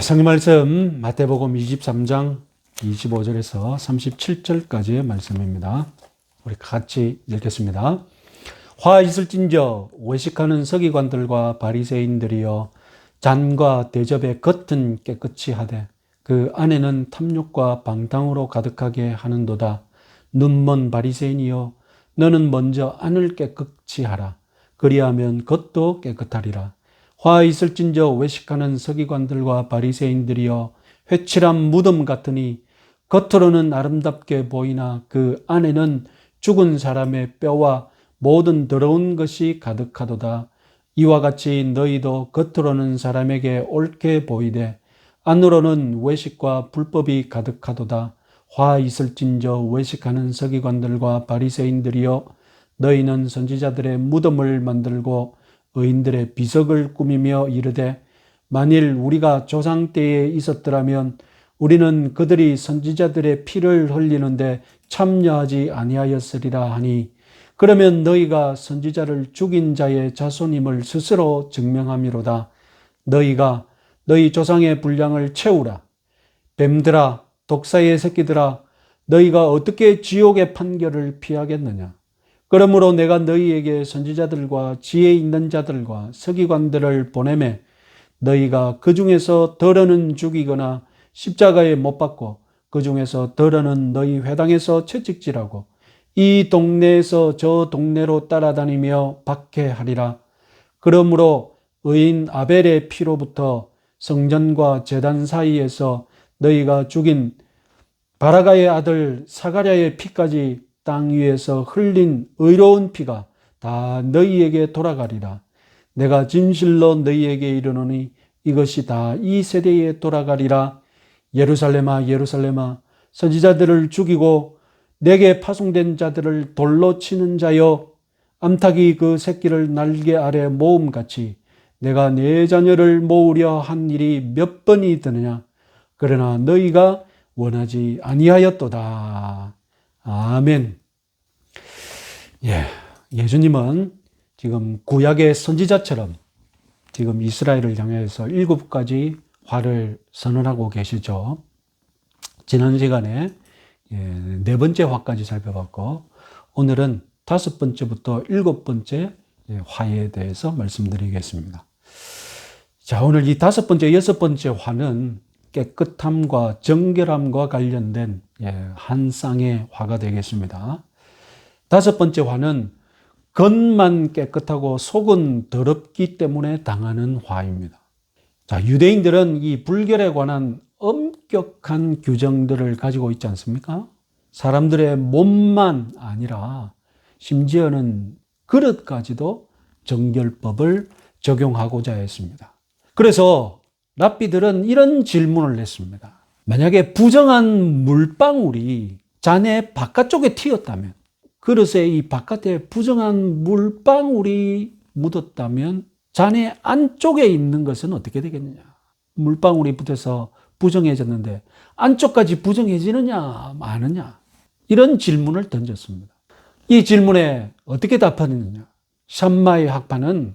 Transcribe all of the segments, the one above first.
성경 말씀 마태복음 23장 25절에서 37절까지의 말씀입니다. 우리 같이 읽겠습니다. 화 있을진저 외식하는 서기관들과 바리새인들이여, 잔과 대접의 겉은 깨끗이 하되 그 안에는 탐욕과 방탕으로 가득하게 하는도다. 눈먼 바리새인이여, 너는 먼저 안을 깨끗이 하라. 그리하면 겉도 깨끗하리라. 화 있을진저 외식하는 서기관들과 바리새인들이여, 회칠한 무덤 같으니 겉으로는 아름답게 보이나 그 안에는 죽은 사람의 뼈와 모든 더러운 것이 가득하도다. 이와 같이 너희도 겉으로는 사람에게 옳게 보이되 안으로는 외식과 불법이 가득하도다. 화 있을진저 외식하는 서기관들과 바리새인들이여, 너희는 선지자들의 무덤을 만들고 의인들의 비석을 꾸미며 이르되, 만일 우리가 조상 때에 있었더라면 우리는 그들이 선지자들의 피를 흘리는데 참여하지 아니하였으리라 하니, 그러면 너희가 선지자를 죽인 자의 자손임을 스스로 증명함이로다. 너희가 너희 조상의 분량을 채우라. 뱀들아, 독사의 새끼들아, 너희가 어떻게 지옥의 판결을 피하겠느냐. 그러므로 내가 너희에게 선지자들과 지혜 있는 자들과 서기관들을 보내매, 너희가 그 중에서 덜어는 죽이거나 십자가에 못 박고 그 중에서 덜어는 너희 회당에서 채찍질하고 이 동네에서 저 동네로 따라다니며 박해하리라. 그러므로 의인 아벨의 피로부터 성전과 제단 사이에서 너희가 죽인 바라가의 아들 사가랴의 피까지 땅 위에서 흘린 의로운 피가 다 너희에게 돌아가리라. 내가 진실로 너희에게 이르노니 이것이 다 이 세대에 돌아가리라. 예루살렘아, 예루살렘아, 선지자들을 죽이고 내게 파송된 자들을 돌로 치는 자여, 암탉이 그 새끼를 날개 아래 모음같이 내가 내 자녀를 모으려 한 일이 몇 번이 되느냐. 그러나 너희가 원하지 아니하였도다. 아멘. 예수님은 지금 구약의 선지자처럼 지금 이스라엘을 향해서 7가지 화를 선언하고 계시죠. 지난 시간에 4번째 화까지 살펴봤고, 오늘은 5번째부터 7번째 화에 대해서 말씀드리겠습니다. 자, 오늘 이 5번째, 6번째 화는 깨끗함과 정결함과 관련된 한 쌍의 화가 되겠습니다. 5번째 화는 겉만 깨끗하고 속은 더럽기 때문에 당하는 화입니다. 자, 유대인들은 이 불결에 관한 엄격한 규정들을 가지고 있지 않습니까? 사람들의 몸만 아니라 심지어는 그릇까지도 정결법을 적용하고자 했습니다. 그래서 랍비들은 이런 질문을 했습니다. 만약에 부정한 물방울이 잔의 바깥쪽에 튀었다면, 그릇에 이 바깥에 부정한 물방울이 묻었다면 잔의 안쪽에 있는 것은 어떻게 되겠느냐. 물방울이 붙어서 부정해졌는데 안쪽까지 부정해지느냐 마느냐, 이런 질문을 던졌습니다. 이 질문에 어떻게 답하느냐. 샴마의 학파는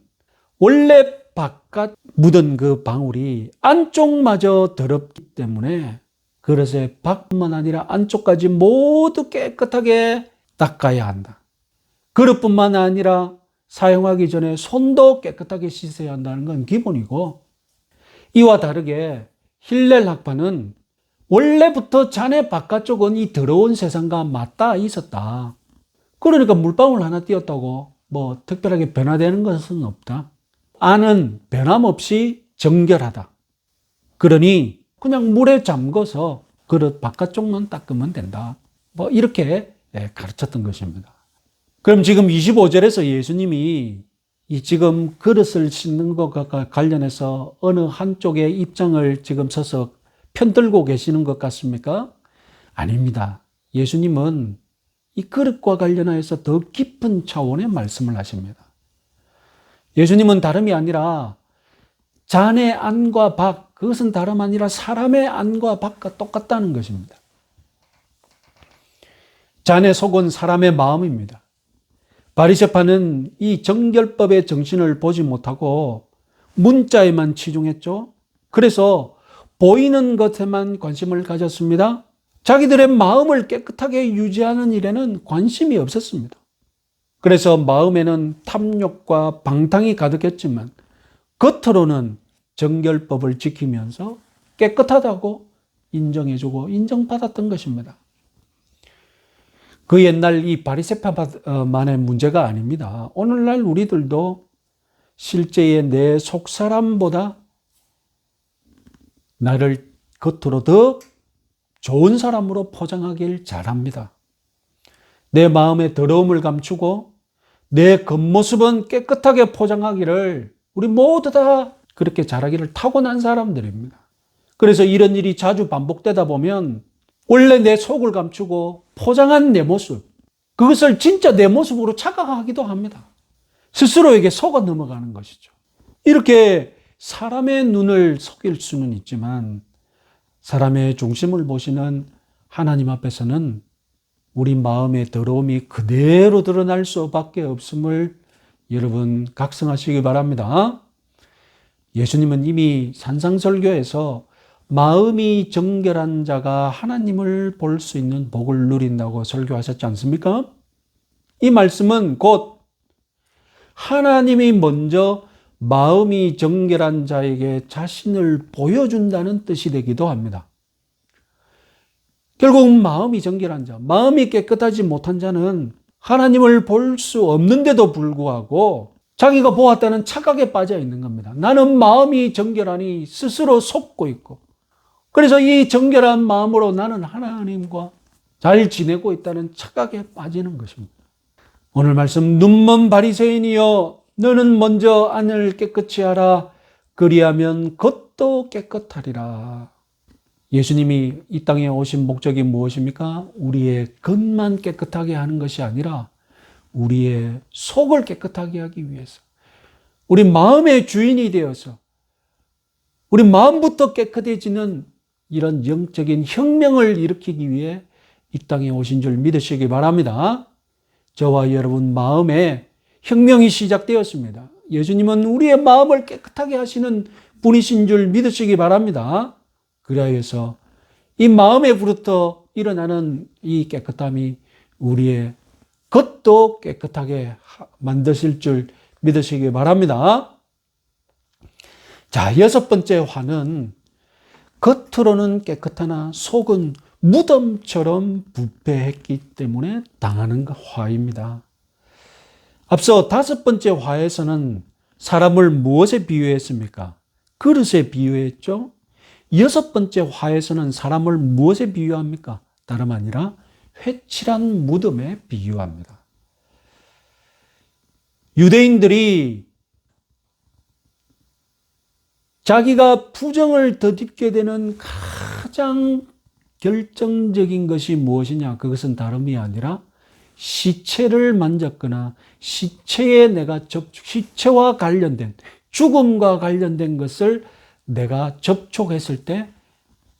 원래 바깥 묻은 그 방울이 안쪽마저 더럽기 때문에 그릇의 밖뿐만 아니라 안쪽까지 모두 깨끗하게 닦아야 한다. 그릇뿐만 아니라 사용하기 전에 손도 깨끗하게 씻어야 한다는 건 기본이고, 이와 다르게 힐렐 학파는 원래부터 잔의 바깥쪽은 이 더러운 세상과 맞닿아 있었다. 그러니까 물방울 하나 띄었다고 뭐 특별하게 변화되는 것은 없다. 안은 변함없이 정결하다. 그러니 그냥 물에 잠궈서 그릇 바깥쪽만 닦으면 된다. 뭐 이렇게 가르쳤던 것입니다. 그럼 지금 25절에서 예수님이 이 지금 그릇을 씻는 것과 관련해서 어느 한쪽의 입장을 지금 서서 편들고 계시는 것 같습니까? 아닙니다. 예수님은 이 그릇과 관련해서 더 깊은 차원의 말씀을 하십니다. 예수님은 다름이 아니라 잔의 안과 밖, 그것은 다름 아니라 사람의 안과 밖과 똑같다는 것입니다. 잔의 속은 사람의 마음입니다. 바리새파는 이 정결법의 정신을 보지 못하고 문자에만 치중했죠. 그래서 보이는 것에만 관심을 가졌습니다. 자기들의 마음을 깨끗하게 유지하는 일에는 관심이 없었습니다. 그래서 마음에는 탐욕과 방탕이 가득했지만 겉으로는 정결법을 지키면서 깨끗하다고 인정해주고 인정받았던 것입니다. 그 옛날 이 바리새파만의 문제가 아닙니다. 오늘날 우리들도 실제의 내 속사람보다 나를 겉으로 더 좋은 사람으로 포장하길 잘합니다. 내 마음의 더러움을 감추고 내 겉모습은 깨끗하게 포장하기를 우리 모두 다 그렇게 잘하기를 타고난 사람들입니다. 그래서 이런 일이 자주 반복되다 보면 원래 내 속을 감추고 포장한 내 모습, 그것을 진짜 내 모습으로 착각하기도 합니다. 스스로에게 속아 넘어가는 것이죠. 이렇게 사람의 눈을 속일 수는 있지만 사람의 중심을 보시는 하나님 앞에서는 우리 마음의 더러움이 그대로 드러날 수밖에 없음을 여러분 각성하시기 바랍니다. 예수님은 이미 산상설교에서 마음이 정결한 자가 하나님을 볼 수 있는 복을 누린다고 설교하셨지 않습니까? 이 말씀은 곧 하나님이 먼저 마음이 정결한 자에게 자신을 보여준다는 뜻이 되기도 합니다. 결국 마음이 정결한 자, 마음이 깨끗하지 못한 자는 하나님을 볼 수 없는데도 불구하고 자기가 보았다는 착각에 빠져 있는 겁니다. 나는 마음이 정결하니 스스로 속고 있고, 그래서 이 정결한 마음으로 나는 하나님과 잘 지내고 있다는 착각에 빠지는 것입니다. 오늘 말씀, 눈먼 바리새인이여 너는 먼저 안을 깨끗이 하라. 그리하면 겉도 깨끗하리라. 예수님이 이 땅에 오신 목적이 무엇입니까? 우리의 겉만 깨끗하게 하는 것이 아니라 우리의 속을 깨끗하게 하기 위해서, 우리 마음의 주인이 되어서 우리 마음부터 깨끗해지는 이런 영적인 혁명을 일으키기 위해 이 땅에 오신 줄 믿으시기 바랍니다. 저와 여러분 마음에 혁명이 시작되었습니다. 예수님은 우리의 마음을 깨끗하게 하시는 분이신 줄 믿으시기 바랍니다. 그리하여서 이 마음에부터 일어나는 이 깨끗함이 우리의 겉도 깨끗하게 만드실 줄 믿으시기 바랍니다. 자, 6번째 화는 겉으로는 깨끗하나 속은 무덤처럼 부패했기 때문에 당하는 화입니다. 앞서 5번째 화에서는 사람을 무엇에 비유했습니까? 그릇에 비유했죠. 6번째 화에서는 사람을 무엇에 비유합니까? 다름 아니라 회칠한 무덤에 비유합니다. 유대인들이 자기가 부정을 덧입게 되는 가장 결정적인 것이 무엇이냐? 그것은 다름이 아니라 시체를 만졌거나 시체와 관련된, 죽음과 관련된 것을 내가 접촉했을 때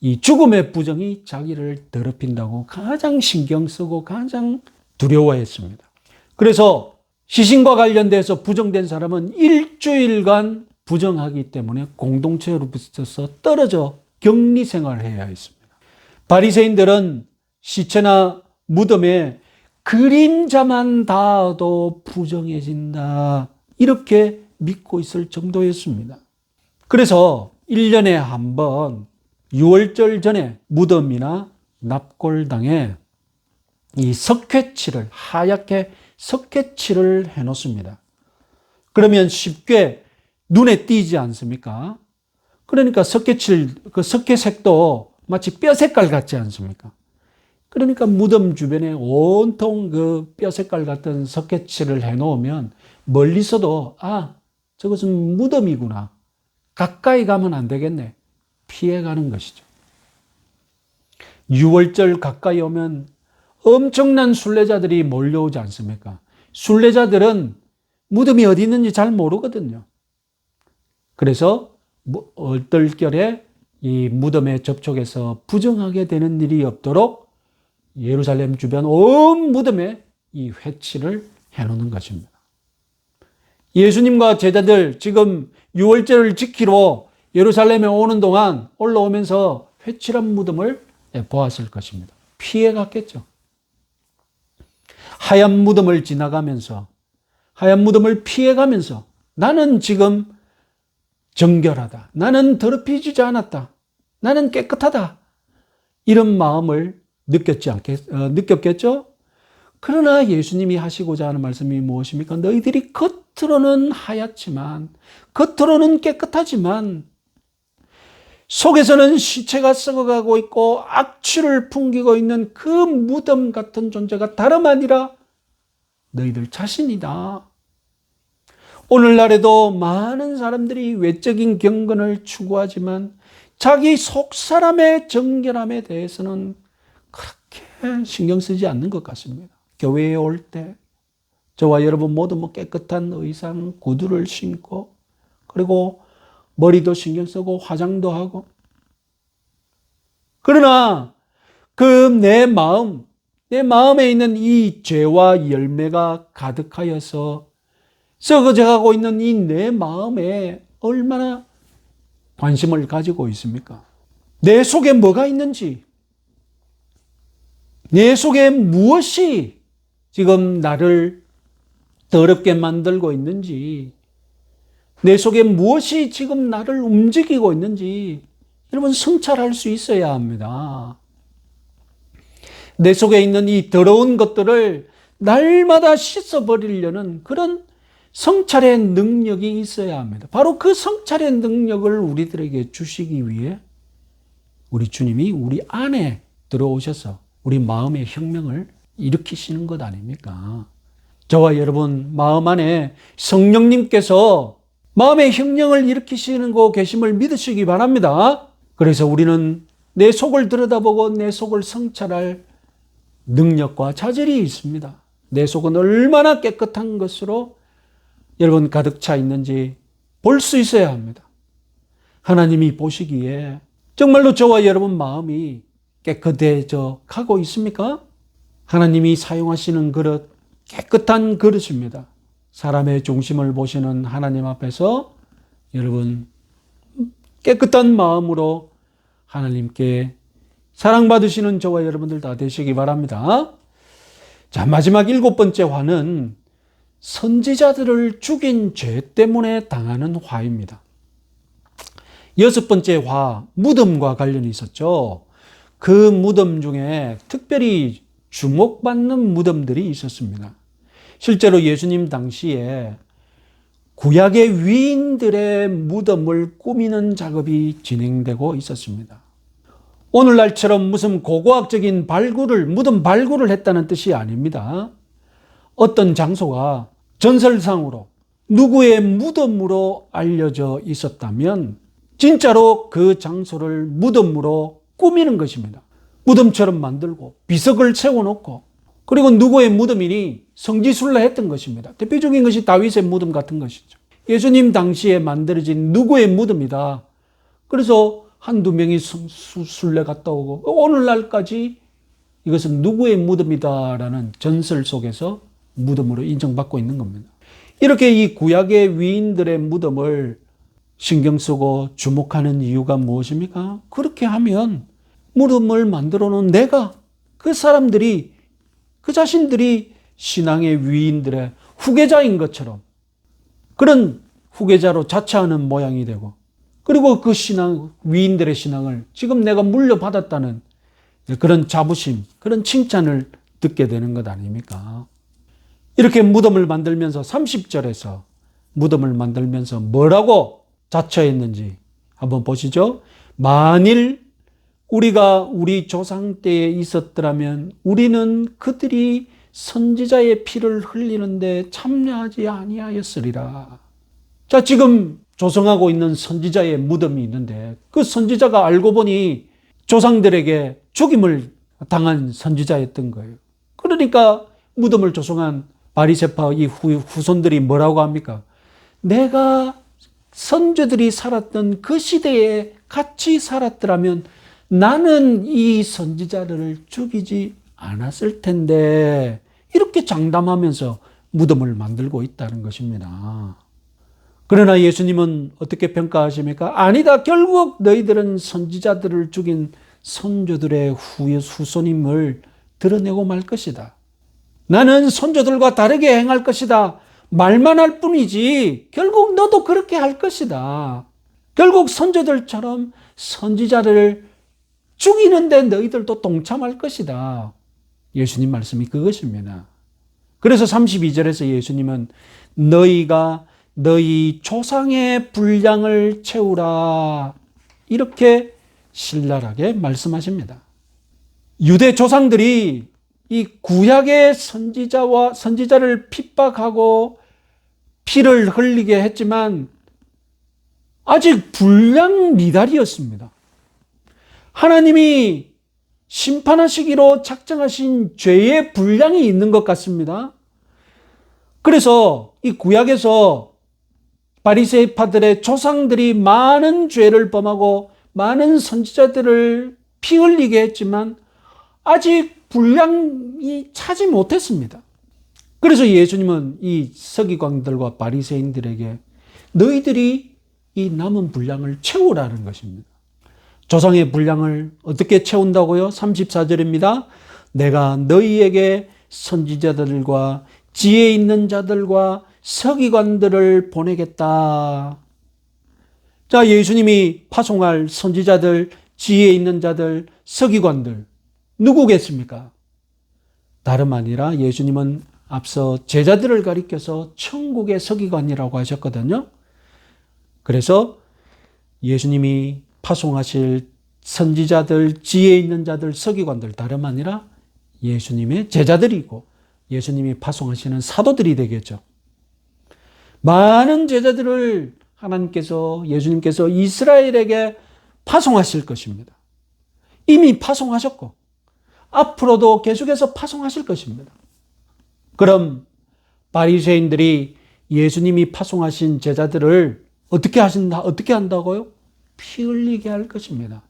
이 죽음의 부정이 자기를 더럽힌다고 가장 신경 쓰고 가장 두려워했습니다. 그래서 시신과 관련돼서 부정된 사람은 일주일간 부정하기 때문에 공동체로부터 떨어져 격리 생활을 해야 했습니다. 바리새인들은 시체나 무덤에 그림자만 닿아도 부정해진다, 이렇게 믿고 있을 정도였습니다. 그래서 1년에 한 번 유월절 전에 무덤이나 납골당에 이 석회칠을, 하얗게 석회칠을 해놓습니다. 그러면 쉽게 눈에 띄지 않습니까? 그러니까 석회칠, 그 석회색도 마치 뼈 색깔 같지 않습니까? 그러니까 무덤 주변에 온통 그 뼈 색깔 같은 석회칠을 해놓으면 멀리서도 저것은 무덤이구나, 가까이 가면 안 되겠네, 피해가는 것이죠. 6월절 가까이 오면 엄청난 순례자들이 몰려오지 않습니까? 순례자들은 무덤이 어디 있는지 잘 모르거든요. 그래서 얼떨결에 이 무덤에 접촉해서 부정하게 되는 일이 없도록 예루살렘 주변 온 무덤에 이 회칠을 해놓는 것입니다. 예수님과 제자들 지금 6월절을 지키러 예루살렘에 오는 동안 올라오면서 회칠한 무덤을 보았을 것입니다. 피해갔겠죠. 하얀 무덤을 지나가면서, 하얀 무덤을 피해가면서 나는 지금 정결하다. 나는 더럽히지 않았다. 나는 깨끗하다. 이런 마음을 느꼈겠죠? 그러나 예수님이 하시고자 하는 말씀이 무엇입니까? 너희들이 겉으로는 하얗지만, 겉으로는 깨끗하지만, 속에서는 시체가 썩어가고 있고 악취를 풍기고 있는 그 무덤 같은 존재가 다름 아니라 너희들 자신이다. 오늘날에도 많은 사람들이 외적인 경건을 추구하지만 자기 속 사람의 정결함에 대해서는 그렇게 신경 쓰지 않는 것 같습니다. 교회에 올 때 저와 여러분 모두 깨끗한 의상, 구두를 신고 그리고 머리도 신경 쓰고 화장도 하고, 그러나 그 내 마음에 있는 이 죄와 열매가 가득하여서 썩어져가고 있는 이 내 마음에 얼마나 관심을 가지고 있습니까? 내 속에 뭐가 있는지, 내 속에 무엇이 지금 나를 더럽게 만들고 있는지, 내 속에 무엇이 지금 나를 움직이고 있는지 여러분 성찰할 수 있어야 합니다. 내 속에 있는 이 더러운 것들을 날마다 씻어버리려는 그런 성찰의 능력이 있어야 합니다. 바로 그 성찰의 능력을 우리들에게 주시기 위해 우리 주님이 우리 안에 들어오셔서 우리 마음의 혁명을 일으키시는 것 아닙니까? 저와 여러분 마음 안에 성령님께서 마음의 혁명을 일으키시는 계심을 믿으시기 바랍니다. 그래서 우리는 내 속을 들여다보고 내 속을 성찰할 능력과 자질이 있습니다. 내 속은 얼마나 깨끗한 것으로 여러분 가득 차 있는지 볼 수 있어야 합니다. 하나님이 보시기에 정말로 저와 여러분 마음이 깨끗해져 가고 있습니까? 하나님이 사용하시는 그릇, 깨끗한 그릇입니다. 사람의 중심을 보시는 하나님 앞에서 여러분 깨끗한 마음으로 하나님께 사랑받으시는 저와 여러분들 다 되시기 바랍니다. 자, 마지막 7번째 화는 선지자들을 죽인 죄 때문에 당하는 화입니다. 6번째 화, 무덤과 관련이 있었죠. 그 무덤 중에 특별히 주목받는 무덤들이 있었습니다. 실제로 예수님 당시에 구약의 위인들의 무덤을 꾸미는 작업이 진행되고 있었습니다. 오늘날처럼 무슨 고고학적인 무덤 발굴을 했다는 뜻이 아닙니다. 어떤 장소가 전설상으로 누구의 무덤으로 알려져 있었다면 진짜로 그 장소를 무덤으로 꾸미는 것입니다. 무덤처럼 만들고 비석을 세워놓고 그리고 누구의 무덤이니 성지순례했던 것입니다. 대표적인 것이 다윗의 무덤 같은 것이죠. 예수님 당시에 만들어진 누구의 무덤이다. 그래서 한두 명이 순례 갔다 오고 오늘날까지 이것은 누구의 무덤이다라는 전설 속에서 무덤으로 인정받고 있는 겁니다. 이렇게 이 구약의 위인들의 무덤을 신경 쓰고 주목하는 이유가 무엇입니까? 그렇게 하면 무덤을 만들어 놓은 내가 그 사람들이 그 자신들이 신앙의 위인들의 후계자인 것처럼 그런 후계자로 자처하는 모양이 되고 그리고 그 위인들의 신앙을 지금 내가 물려받았다는 그런 자부심, 그런 칭찬을 듣게 되는 것 아닙니까? 이렇게 무덤을 만들면서 30절에서 무덤을 만들면서 뭐라고 자처했는지 한번 보시죠. 만일 우리가 우리 조상 때에 있었더라면 우리는 그들이 선지자의 피를 흘리는데 참여하지 아니하였으리라. 자, 지금 조성하고 있는 선지자의 무덤이 있는데 그 선지자가 알고 보니 조상들에게 죽임을 당한 선지자였던 거예요. 그러니까 무덤을 조성한 바리새파 이 후손들이 뭐라고 합니까? 내가 선조들이 살았던 그 시대에 같이 살았더라면 나는 이 선지자를 죽이지 않았을 텐데 이렇게 장담하면서 무덤을 만들고 있다는 것입니다. 그러나 예수님은 어떻게 평가하십니까? 아니다. 결국 너희들은 선지자들을 죽인 선조들의 후손임을 드러내고 말 것이다. 나는 선조들과 다르게 행할 것이다. 말만 할 뿐이지 결국 너도 그렇게 할 것이다. 결국 선조들처럼 선지자를 죽이는데 너희들도 동참할 것이다. 예수님 말씀이 그것입니다. 그래서 32절에서 예수님은 너희가 너희 조상의 분량을 채우라 이렇게 신랄하게 말씀하십니다. 유대 조상들이 이 구약의 선지자를 핍박하고 피를 흘리게 했지만 아직 분량 미달이었습니다. 하나님이 심판하시기로 작정하신 죄의 분량이 있는 것 같습니다. 그래서 이 구약에서 바리새파들의 조상들이 많은 죄를 범하고 많은 선지자들을 피 흘리게 했지만 아직 분량이 차지 못했습니다. 그래서 예수님은 이 서기관들과 바리새인들에게 너희들이 이 남은 분량을 채우라는 것입니다. 조상의 분량을 어떻게 채운다고요? 34절입니다. 내가 너희에게 선지자들과 지혜 있는 자들과 서기관들을 보내겠다. 자, 예수님이 파송할 선지자들, 지혜 있는 자들, 서기관들 누구겠습니까? 다름 아니라 예수님은 앞서 제자들을 가리켜서 천국의 서기관이라고 하셨거든요. 그래서 예수님이 파송하실 선지자들, 지혜 있는 자들, 서기관들 다름 아니라 예수님의 제자들이고 예수님이 파송하시는 사도들이 되겠죠. 많은 제자들을 예수님께서 이스라엘에게 파송하실 것입니다. 이미 파송하셨고 앞으로도 계속해서 파송하실 것입니다. 그럼 바리새인들이 예수님이 파송하신 제자들을 어떻게 한다고요? 피 흘리게 할 것입니다.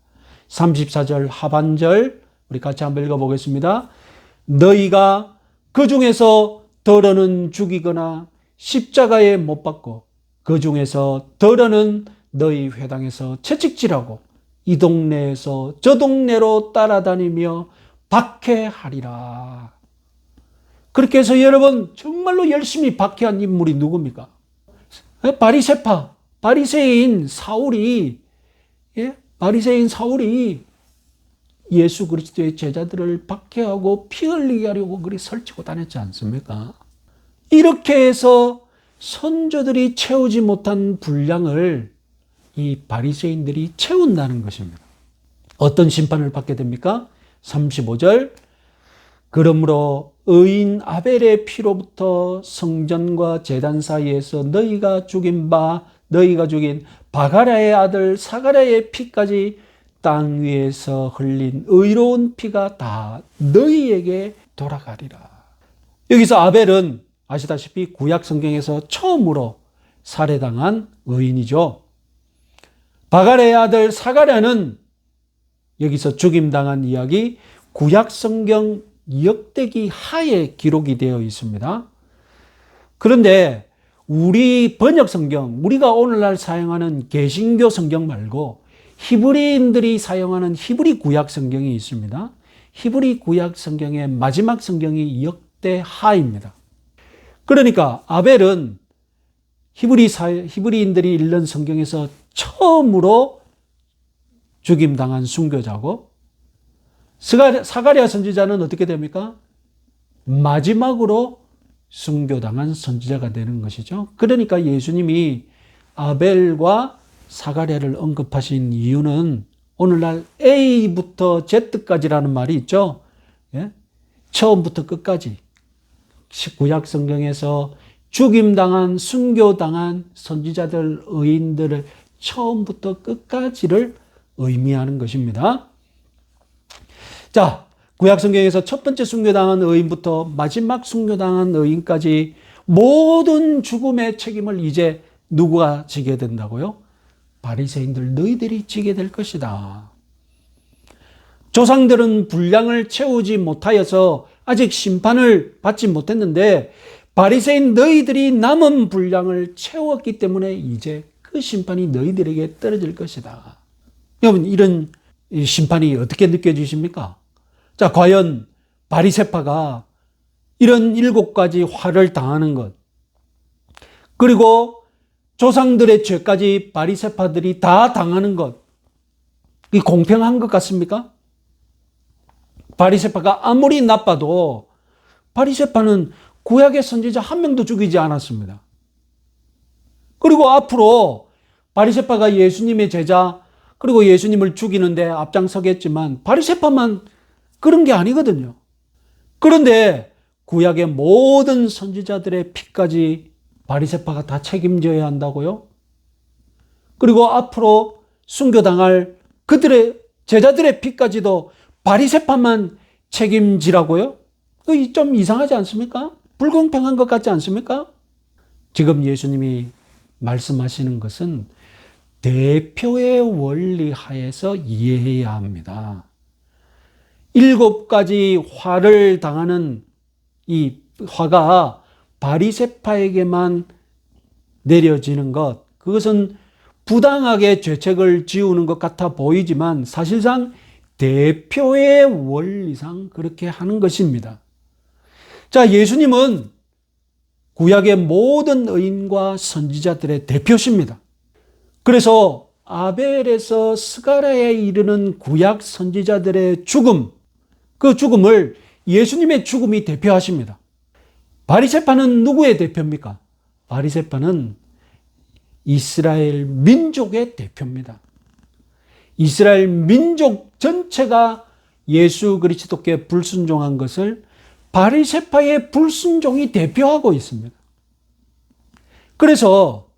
34절 하반절 우리 같이 한번 읽어보겠습니다. 너희가 그 중에서 덜어는 죽이거나 십자가에 못 박고 그 중에서 덜어는 너희 회당에서 채찍질하고 이 동네에서 저 동네로 따라다니며 박해하리라. 그렇게 해서 여러분 정말로 열심히 박해한 인물이 누굽니까? 바리새인 사울이 예수 그리스도의 제자들을 박해하고 피 흘리게 하려고 그리 설치고 다녔지 않습니까? 이렇게 해서 선조들이 채우지 못한 분량을 이 바리새인들이 채운다는 것입니다. 어떤 심판을 받게 됩니까? 35절 그러므로 의인 아벨의 피로부터 성전과 제단 사이에서 너희가 죽인 바가랴의 아들 사가랴의 피까지 땅 위에서 흘린 의로운 피가 다 너희에게 돌아가리라. 여기서 아벨은 아시다시피 구약 성경에서 처음으로 살해당한 의인이죠. 바가랴의 아들 사가랴는 여기서 죽임당한 이야기 구약 성경 역대기 하에 기록이 되어 있습니다. 그런데 우리 번역 성경, 우리가 오늘날 사용하는 개신교 성경 말고 히브리인들이 사용하는 히브리 구약 성경이 있습니다. 히브리 구약 성경의 마지막 성경이 역대하입니다. 그러니까 아벨은 히브리인들이 읽는 성경에서 처음으로 죽임당한 순교자고 사가랴 선지자는 어떻게 됩니까? 마지막으로 순교당한 선지자가 되는 것이죠. 그러니까 예수님이 아벨과 사가랴를 언급하신 이유는 오늘날 A부터 Z까지라는 말이 있죠. 예? 처음부터 끝까지 구약 성경에서 죽임당한 순교당한 선지자들 의인들을 처음부터 끝까지를 의미하는 것입니다. 자, 구약 성경에서 첫 번째 순교당한 의인부터 마지막 순교당한 의인까지 모든 죽음의 책임을 이제 누구가 지게 된다고요? 바리새인들 너희들이 지게 될 것이다. 조상들은 분량을 채우지 못하여서 아직 심판을 받지 못했는데 바리새인 너희들이 남은 분량을 채웠기 때문에 이제 그 심판이 너희들에게 떨어질 것이다. 여러분, 이런 심판이 어떻게 느껴지십니까? 자, 과연 바리새파가 이런 7가지 화를 당하는 것, 그리고 조상들의 죄까지 바리새파들이 다 당하는 것, 이 공평한 것 같습니까? 바리새파가 아무리 나빠도 바리새파는 구약의 선지자 한 명도 죽이지 않았습니다. 그리고 앞으로 바리새파가 예수님의 제자, 그리고 예수님을 죽이는데 앞장서겠지만 바리새파만 그런 게 아니거든요. 그런데 구약의 모든 선지자들의 피까지 바리새파가 다 책임져야 한다고요? 그리고 앞으로 순교당할 그들의 제자들의 피까지도 바리새파만 책임지라고요? 좀 이상하지 않습니까? 불공평한 것 같지 않습니까? 지금 예수님이 말씀하시는 것은 대표의 원리 하에서 이해해야 합니다. 7가지 화를 당하는 이 화가 바리새파에게만 내려지는 것, 그것은 부당하게 죄책을 지우는 것 같아 보이지만 사실상 대표의 원리상 그렇게 하는 것입니다. 자, 예수님은 구약의 모든 의인과 선지자들의 대표십니다. 그래서 아벨에서 스가랴에 이르는 구약 선지자들의 죽음, 그 죽음을 예수님의 죽음이 대표하십니다. 바리새파는 누구의 대표입니까? 바리새파는 이스라엘 민족의 대표입니다. 이스라엘 민족 전체가 예수 그리스도께 불순종한 것을 바리새파의 불순종이 대표하고 있습니다. 그래서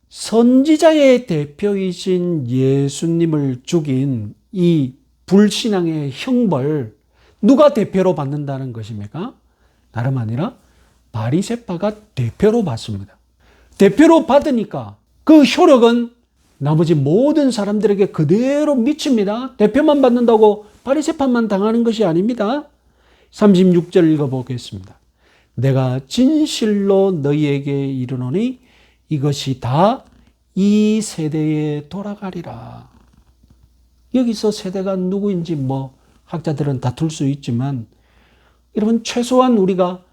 선지자의 대표이신 예수님을 죽인 이 불신앙의 형벌, 누가 대표로 받는다는 것입니까? 다름 아니라 바리새파가 대표로 받습니다. 대표로 받으니까 그 효력은 나머지 모든 사람들에게 그대로 미칩니다. 대표만 받는다고 바리새파만 당하는 것이 아닙니다. 36절 읽어보겠습니다. 내가 진실로 너희에게 이르노니 이것이 다 이 세대에 돌아가리라. 여기서 세대가 누구인지 학자들은 다툴 수 있지만 여러분, 최소한 우리가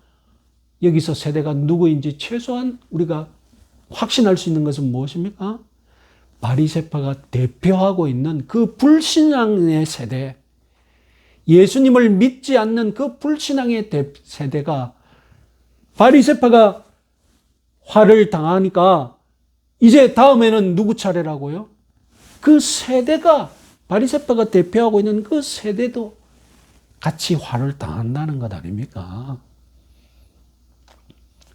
여기서 세대가 누구인지 최소한 우리가 확신할 수 있는 것은 무엇입니까? 바리새파가 대표하고 있는 그 불신앙의 세대, 예수님을 믿지 않는 그 불신앙의 세대가 바리새파가 화를 당하니까 이제 다음에는 누구 차례라고요? 그 세대가, 바리새파가 대표하고 있는 그 세대도 같이 화를 당한다는 것 아닙니까?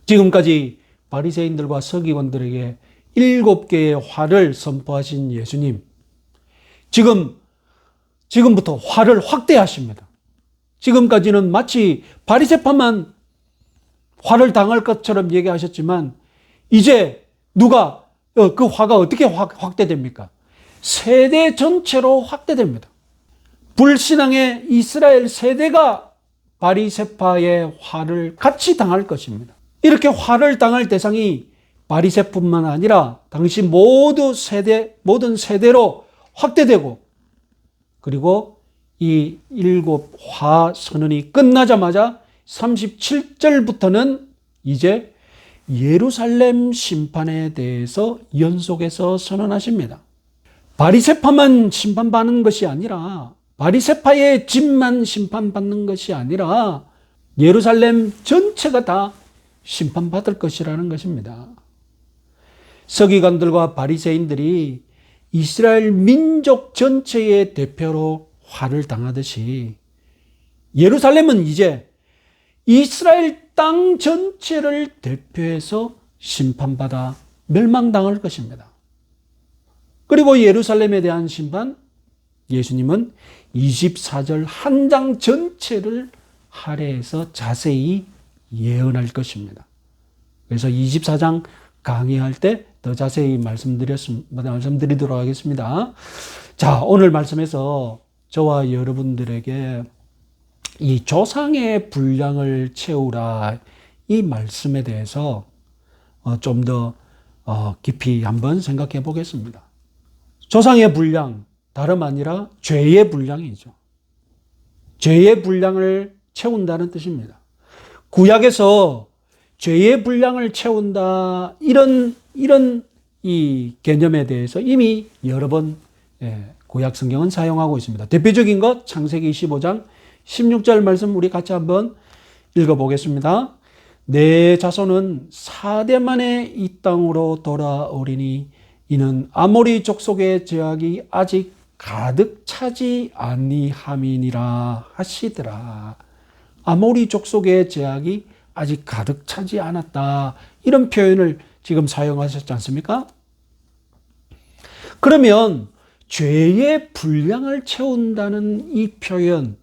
지금까지 바리새인들과 서기관들에게 7개의 화를 선포하신 예수님, 지금부터 화를 확대하십니다. 지금까지는 마치 바리새파만 화를 당할 것처럼 얘기하셨지만 이제 누가 그 화가 어떻게 확대됩니까? 세대 전체로 확대됩니다. 불신앙의 이스라엘 세대가 바리새파의 화를 같이 당할 것입니다. 이렇게 화를 당할 대상이 바리새뿐만 아니라 당시 모든 세대로 확대되고, 그리고 이 7화 선언이 끝나자마자 37절부터는 이제 예루살렘 심판에 대해서 연속해서 선언하십니다. 바리새파만 심판받는 것이 아니라, 바리새파의 집만 심판받는 것이 아니라 예루살렘 전체가 다 심판받을 것이라는 것입니다. 서기관들과 바리새인들이 이스라엘 민족 전체의 대표로 화를 당하듯이 예루살렘은 이제 이스라엘 땅 전체를 대표해서 심판받아 멸망당할 것입니다. 그리고 예루살렘에 대한 심판, 예수님은 24절 한 장 전체를 할애해서 자세히 예언할 것입니다. 그래서 24장 강의할 때 더 자세히 말씀드리도록 하겠습니다. 자, 오늘 말씀에서 저와 여러분들에게 이 조상의 분량을 채우라, 이 말씀에 대해서 좀 더 깊이 한번 생각해 보겠습니다. 조상의 분량, 다름 아니라 죄의 분량이죠. 죄의 분량을 채운다는 뜻입니다. 구약에서 죄의 분량을 채운다, 이런 이 개념에 대해서 이미 여러 번 구약 성경은 사용하고 있습니다. 대표적인 것 창세기 25장 16절 말씀 우리 같이 한번 읽어보겠습니다. 내 자손은 4대 만에 이 땅으로 돌아오리니 이는 아모리 족속의 죄악이 아직 가득 차지 아니함이니라 하시더라. 아모리 족속의 죄악이 아직 가득 차지 않았다. 이런 표현을 지금 사용하셨지 않습니까? 그러면 죄의 분량을 채운다는 이 표현,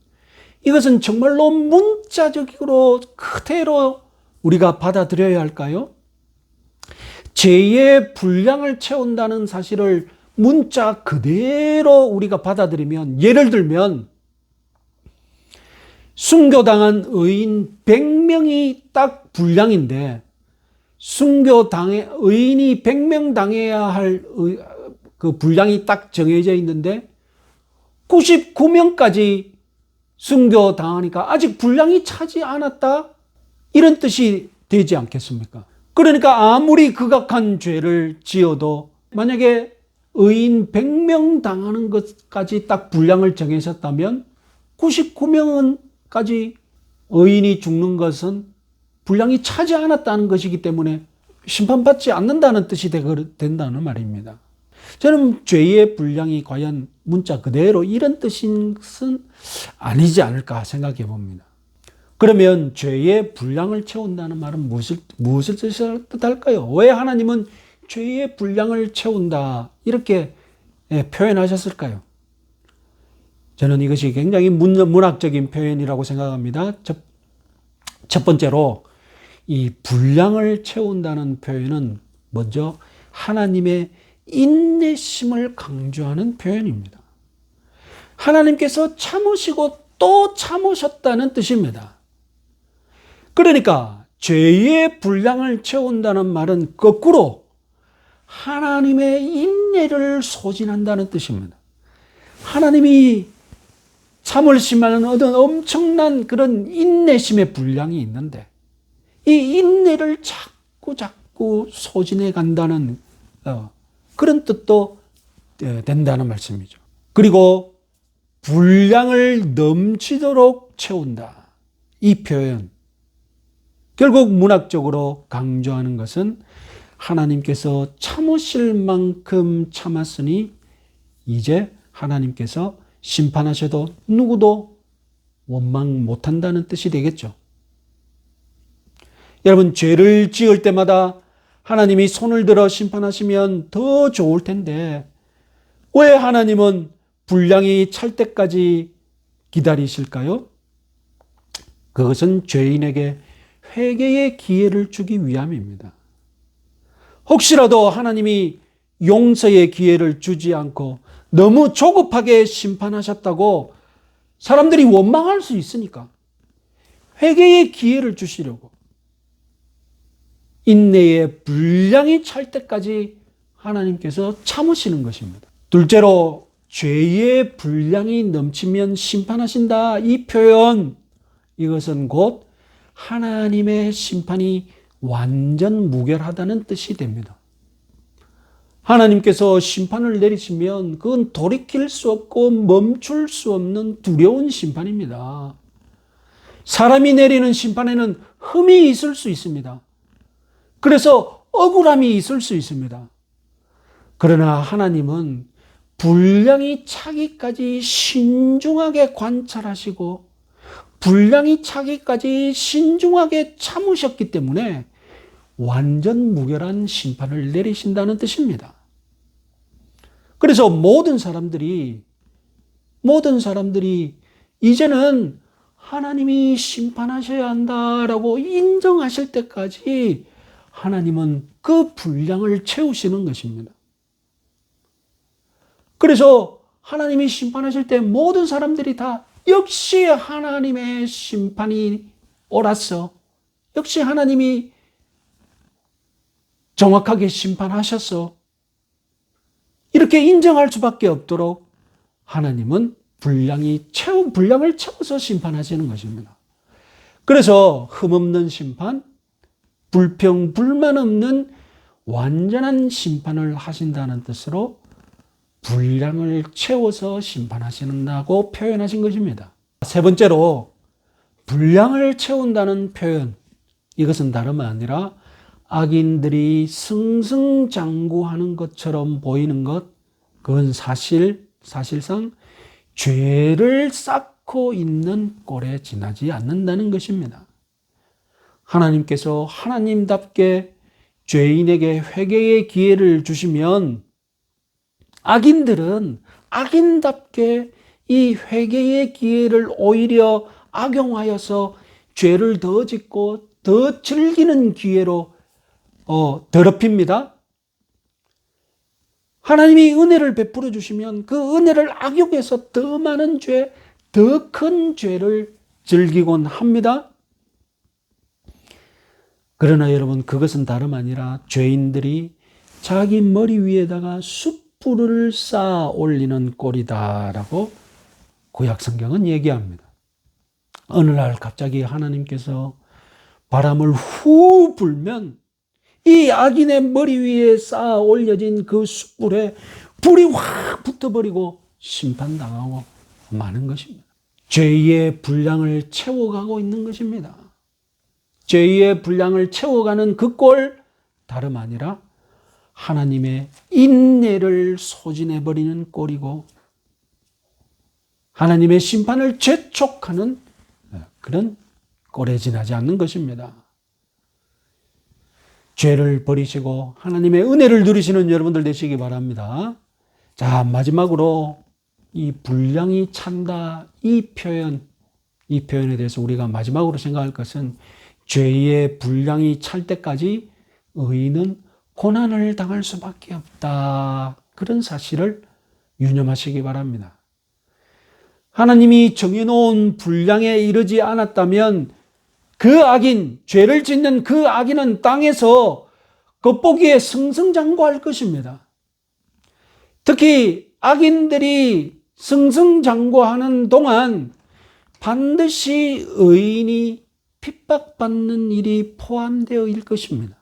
이것은 정말로 문자적으로 그대로 우리가 받아들여야 할까요? 죄의 분량을 채운다는 사실을 문자 그대로 우리가 받아들이면, 예를 들면 순교당한 의인 100명이 딱 분량인데, 의인이 100명 당해야 할 그 분량이 딱 정해져 있는데 99명까지 순교당하니까 아직 분량이 차지 않았다, 이런 뜻이 되지 않겠습니까? 그러니까 아무리 극악한 죄를 지어도 만약에 의인 100명 당하는 것까지 딱 분량을 정해졌다면 99명까지 의인이 죽는 것은 분량이 차지 않았다는 것이기 때문에 심판받지 않는다는 뜻이 된다는 말입니다. 저는 죄의 분량이 과연 문자 그대로 이런 뜻인 것은 아니지 않을까 생각해 봅니다. 그러면 죄의 분량을 채운다는 말은 무엇을 뜻할까요? 왜 하나님은 죄의 분량을 채운다 이렇게 표현하셨을까요? 저는 이것이 굉장히 문학적인 표현이라고 생각합니다. 첫 번째로 이 분량을 채운다는 표현은 먼저 하나님의 인내심을 강조하는 표현입니다. 하나님께서 참으시고 또 참으셨다는 뜻입니다. 그러니까 죄의 분량을 채운다는 말은 거꾸로 하나님의 인내를 소진한다는 뜻입니다. 하나님이 참으시면 어떤 엄청난 그런 인내심의 분량이 있는데 이 인내를 자꾸 소진해 간다는 그런 뜻도 된다는 말씀이죠. 그리고 분량을 넘치도록 채운다. 이 표현. 결국 문학적으로 강조하는 것은 하나님께서 참으실 만큼 참았으니 이제 하나님께서 심판하셔도 누구도 원망 못한다는 뜻이 되겠죠. 여러분, 죄를 지을 때마다 하나님이 손을 들어 심판하시면 더 좋을 텐데 왜 하나님은 분량이 찰 때까지 기다리실까요? 그것은 죄인에게 회개의 기회를 주기 위함입니다. 혹시라도 하나님이 용서의 기회를 주지 않고 너무 조급하게 심판하셨다고 사람들이 원망할 수 있으니까 회개의 기회를 주시려고 인내의 분량이 찰 때까지 하나님께서 참으시는 것입니다. 둘째로 죄의 분량이 넘치면 심판하신다. 이 표현, 이것은 곧 하나님의 심판이 완전 무결하다는 뜻이 됩니다. 하나님께서 심판을 내리시면 그건 돌이킬 수 없고 멈출 수 없는 두려운 심판입니다. 사람이 내리는 심판에는 흠이 있을 수 있습니다. 그래서 억울함이 있을 수 있습니다. 그러나 하나님은 분량이 차기까지 신중하게 관찰하시고 분량이 차기까지 신중하게 참으셨기 때문에 완전 무결한 심판을 내리신다는 뜻입니다. 그래서 모든 사람들이 이제는 하나님이 심판하셔야 한다라고 인정하실 때까지 하나님은 그 분량을 채우시는 것입니다. 그래서 하나님이 심판하실 때 모든 사람들이 다 역시 하나님의 심판이 옳았어, 역시 하나님이 정확하게 심판하셔서 이렇게 인정할 수밖에 없도록 하나님은 분량을 채워서 심판하시는 것입니다. 그래서 흠없는 심판, 불평, 불만 없는 완전한 심판을 하신다는 뜻으로 분량을 채워서 심판하신다고 표현하신 것입니다. 세 번째로 분량을 채운다는 표현, 이것은 다름 아니라 악인들이 승승장구하는 것처럼 보이는 것, 그건 사실상 죄를 쌓고 있는 꼴에 지나지 않는다는 것입니다. 하나님께서 하나님답게 죄인에게 회개의 기회를 주시면 악인들은 악인답게 이 회개의 기회를 오히려 악용하여서 죄를 더 짓고 더 즐기는 기회로 더럽힙니다. 하나님이 은혜를 베풀어 주시면 그 은혜를 악용해서 더 많은 죄, 더 큰 죄를 즐기곤 합니다. 그러나 여러분, 그것은 다름 아니라 죄인들이 자기 머리 위에다가 숯불을 쌓아 올리는 꼴이다라고 구약 성경은 얘기합니다. 어느 날 갑자기 하나님께서 바람을 후 불면 이 악인의 머리 위에 쌓아 올려진 그 숯불에 불이 확 붙어버리고 심판당하고 마는 것입니다. 죄의 분량을 채워가고 있는 것입니다. 죄의 분량을 채워가는 그 꼴, 다름 아니라 하나님의 인내를 소진해버리는 꼴이고 하나님의 심판을 재촉하는 그런 꼴에 지나지 않는 것입니다. 죄를 버리시고 하나님의 은혜를 누리시는 여러분들 되시기 바랍니다. 자, 마지막으로 이 분량이 찬다, 이 표현에 대해서 우리가 마지막으로 생각할 것은 죄의 분량이 찰 때까지 의인은 고난을 당할 수밖에 없다. 그런 사실을 유념하시기 바랍니다. 하나님이 정해놓은 분량에 이르지 않았다면 그 악인, 죄를 짓는 그 악인은 땅에서 겉보기에 승승장구할 것입니다. 특히 악인들이 승승장구하는 동안 반드시 의인이 핍박받는 일이 포함되어 있을 것입니다.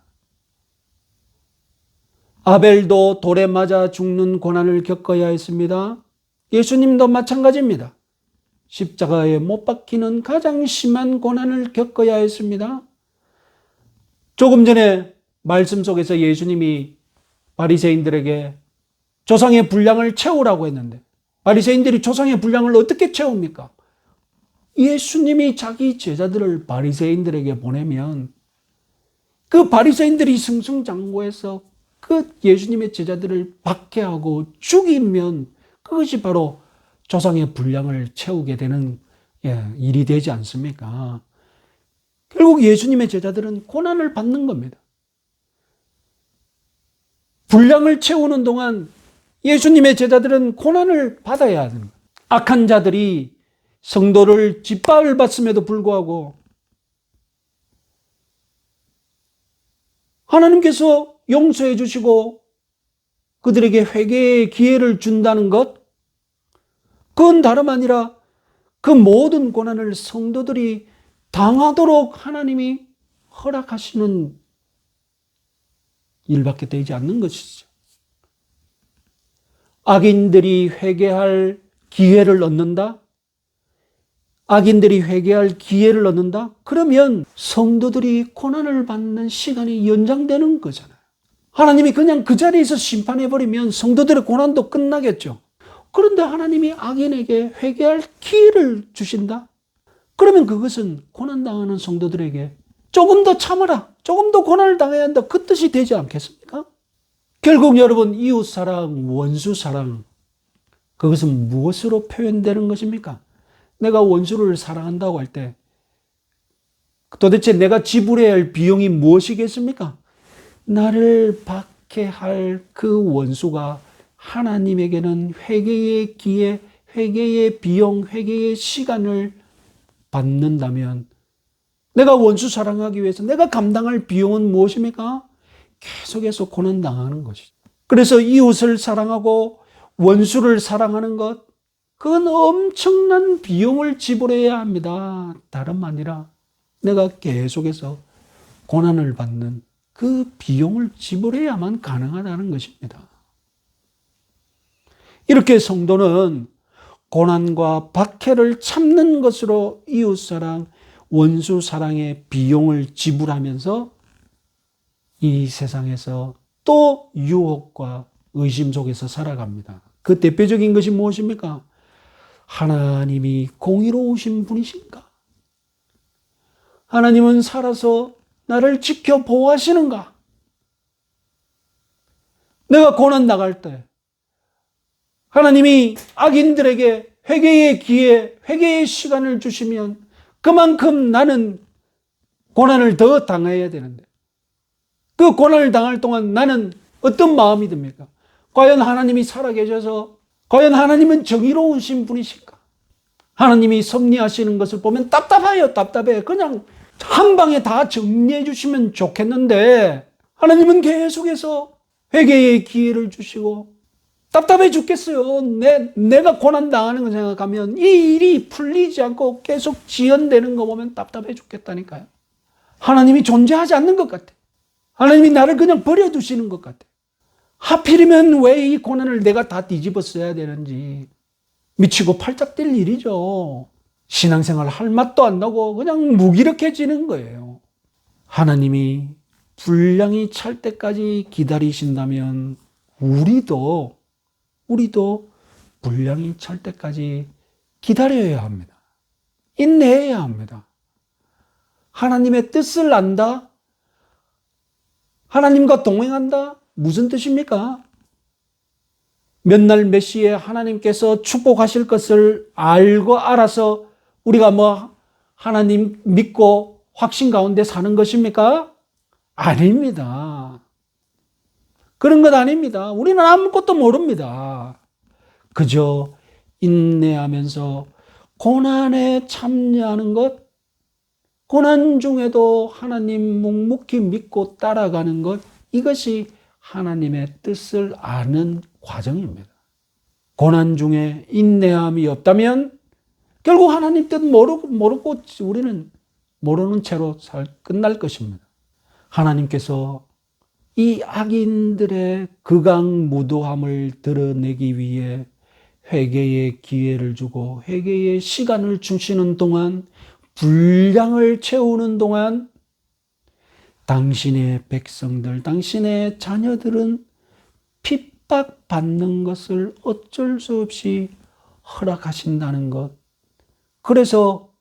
아벨도 돌에 맞아 죽는 고난을 겪어야 했습니다. 예수님도 마찬가지입니다. 십자가에 못 박히는 가장 심한 고난을 겪어야 했습니다. 조금 전에 말씀 속에서 예수님이 바리새인들에게 조상의 분량을 채우라고 했는데 바리새인들이 조상의 분량을 어떻게 채웁니까? 예수님이 자기 제자들을 바리새인들에게 보내면 그 바리새인들이 승승장구해서 그 예수님의 제자들을 박해하고 죽이면 그것이 바로 조상의 분량을 채우게 되는 일이 되지 않습니까? 결국 예수님의 제자들은 고난을 받는 겁니다. 분량을 채우는 동안 예수님의 제자들은 고난을 받아야 하는 거예요. 악한 자들이 성도를 짓밟았음에도 불구하고 하나님께서 용서해 주시고 그들에게 회개의 기회를 준다는 것, 그건 다름 아니라 그 모든 고난을 성도들이 당하도록 하나님이 허락하시는 일밖에 되지 않는 것이죠. 악인들이 회개할 기회를 얻는다? 악인들이 회개할 기회를 얻는다? 그러면 성도들이 고난을 받는 시간이 연장되는 거잖아요. 하나님이 그냥 그 자리에서 심판해버리면 성도들의 고난도 끝나겠죠. 그런데 하나님이 악인에게 회개할 기회를 주신다? 그러면 그것은 고난당하는 성도들에게 조금 더 참아라, 조금 더 고난을 당해야 한다, 그 뜻이 되지 않겠습니까? 결국 여러분, 이웃사랑, 원수사랑, 그것은 무엇으로 표현되는 것입니까? 내가 원수를 사랑한다고 할 때 도대체 내가 지불해야 할 비용이 무엇이겠습니까? 나를 박해할 그 원수가 하나님에게는 회개의 기회, 회개의 비용, 회개의 시간을 받는다면 내가 원수 사랑하기 위해서 내가 감당할 비용은 무엇입니까? 계속해서 고난당하는 것이죠. 그래서 이웃을 사랑하고 원수를 사랑하는 것, 그건 엄청난 비용을 지불해야 합니다. 다름 아니라 내가 계속해서 고난을 받는 그 비용을 지불해야만 가능하다는 것입니다. 이렇게 성도는 고난과 박해를 참는 것으로 이웃사랑, 원수사랑의 비용을 지불하면서 이 세상에서 또 유혹과 의심 속에서 살아갑니다. 그 대표적인 것이 무엇입니까? 하나님이 공의로우신 분이신가? 하나님은 살아서 나를 지켜 보호하시는가? 내가 고난 나갈 때 하나님이 악인들에게 회개의 기회, 회개의 시간을 주시면 그만큼 나는 고난을 더 당해야 되는데 그 고난을 당할 동안 나는 어떤 마음이 듭니까? 과연 하나님이 살아계셔서 과연 하나님은 정의로우신 분이실까? 하나님이 섭리하시는 것을 보면 답답해요. 답답해. 그냥 한 방에 다 정리해 주시면 좋겠는데 하나님은 계속해서 회개의 기회를 주시고 답답해 죽겠어요. 내가 고난당하는 거 생각하면 이 일이 풀리지 않고 계속 지연되는 거 보면 답답해 죽겠다니까요. 하나님이 존재하지 않는 것 같아. 하나님이 나를 그냥 버려두시는 것 같아. 하필이면 왜 이 고난을 내가 다 뒤집어 써야 되는지 미치고 팔짝 뛸 일이죠. 신앙생활 할 맛도 안 나고 그냥 무기력해지는 거예요. 하나님이 분량이 찰 때까지 기다리신다면 우리도 분량이 찰 때까지 기다려야 합니다. 인내해야 합니다. 하나님의 뜻을 안다? 하나님과 동행한다? 무슨 뜻입니까? 몇 날 몇 시에 하나님께서 축복하실 것을 알고 알아서 우리가 하나님 믿고 확신 가운데 사는 것입니까? 아닙니다. 그런 것 아닙니다. 우리는 아무것도 모릅니다. 그저 인내하면서 고난에 참여하는 것, 고난 중에도 하나님 묵묵히 믿고 따라가는 것, 이것이 하나님의 뜻을 아는 과정입니다. 고난 중에 인내함이 없다면 결국 하나님 뜻 모르고 우리는 모르는 채로 끝날 것입니다. 하나님께서 이 악인들의 극악무도함을 드러내기 위해 회개의 기회를 주고 회개의 시간을 주시는 동안, 분량을 채우는 동안 당신의 백성들, 당신의 자녀들은 핍박받는 것을 어쩔 수 없이 허락하신다는 것. 그래서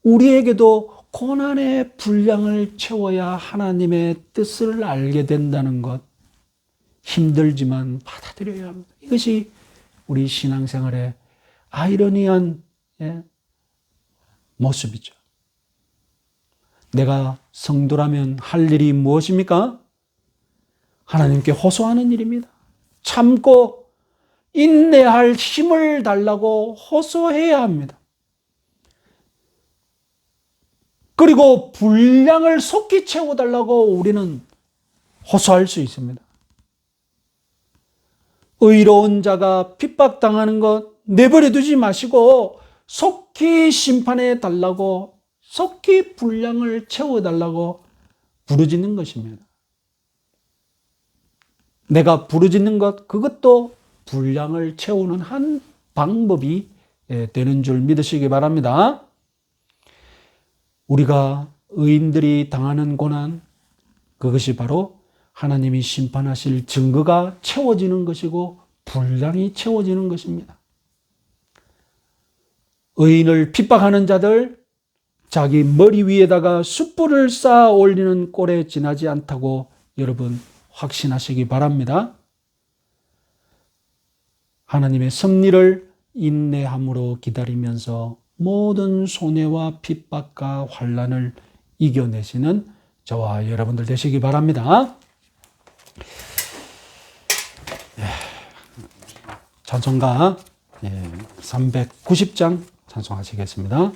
우리에게도 고난의 분량을 채워야 하나님의 뜻을 알게 된다는 것. 힘들지만 받아들여야 합니다. 이것이 우리 신앙생활의 아이러니한 모습이죠. 내가 성도라면 할 일이 무엇입니까? 하나님께 호소하는 일입니다. 참고 인내할 힘을 달라고 호소해야 합니다. 그리고 분량을 속히 채워달라고 우리는 호소할 수 있습니다. 의로운 자가 핍박당하는 것 내버려 두지 마시고 속히 심판해 달라고, 속히 분량을 채워달라고 부르짖는 것입니다. 내가 부르짖는 것, 그것도 분량을 채우는 한 방법이 되는 줄 믿으시기 바랍니다. 우리가 의인들이 당하는 고난, 그것이 바로 하나님이 심판하실 증거가 채워지는 것이고 분량이 채워지는 것입니다. 의인을 핍박하는 자들, 자기 머리 위에다가 숯불을 쌓아 올리는 꼴에 지나지 않다고 여러분 확신하시기 바랍니다. 하나님의 섭리를 인내함으로 기다리면서 모든 손해와 핍박과 환난을 이겨내시는 저와 여러분들 되시기 바랍니다. 찬송가 390장 찬송하시겠습니다.